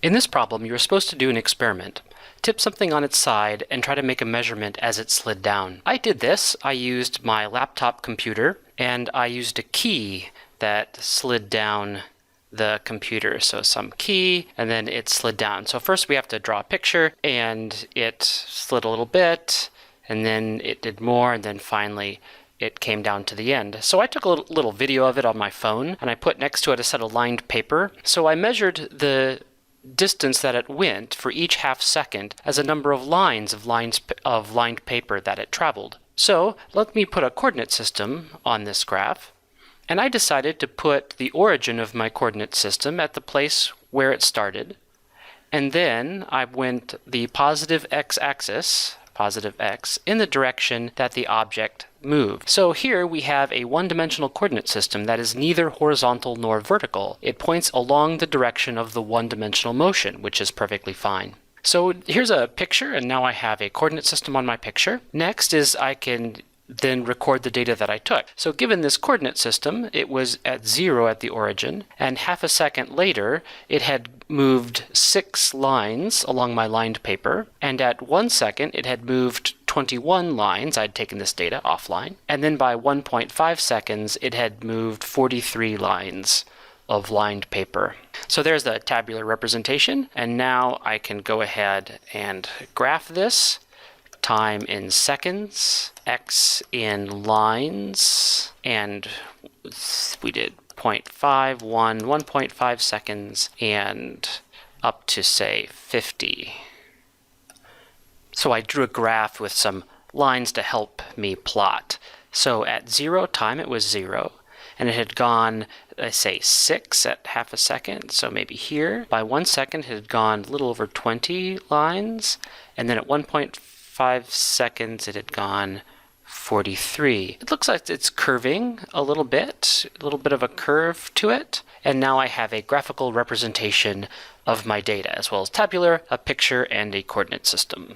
In this problem, you were supposed to do an experiment. Tip something on its side and try to make a measurement as it slid down. I did this. I used my laptop computer and I used a key that slid down the computer. So some key and then it slid down. So first we have to draw a picture and it slid a little bit and then it did more and then finally it came down to the end. So I took a little video of it on my phone and I put next to it a set of lined paper. So I measured the distance that it went for each half second as a number of lines of lined paper that it traveled. So let me put a coordinate system on this graph. And I decided to put the origin of my coordinate system at the place where it started. And then I went the positive x-axis, positive x, in the direction that the object moved. So here we have a one-dimensional coordinate system that is neither horizontal nor vertical. It points along the direction of the one-dimensional motion, which is perfectly fine. So here's a picture, and now I have a coordinate system on my picture. Next is I can then record the data that I took. So given this coordinate system, it was at 0 at the origin, and half a second later, it had moved 6 lines along my lined paper, and at 1 second, it had moved 21 lines. I'd taken this data offline, and then by 1.5 seconds, it had moved 43 lines of lined paper. So there's the tabular representation, and now I can go ahead and graph this. Time in seconds, x in lines, and we did 0.5, 1.5 seconds, and up to, say, 50. So I drew a graph with some lines to help me plot. So at 0 time, it was 0, and it had gone, say, 6 at half a second, so maybe here. By 1 second, it had gone a little over 20 lines, and then at 1.5 seconds, it had gone 43. It looks like it's curving a little bit of a curve to it. And now I have a graphical representation of my data, as well as tabular, a picture, and a coordinate system.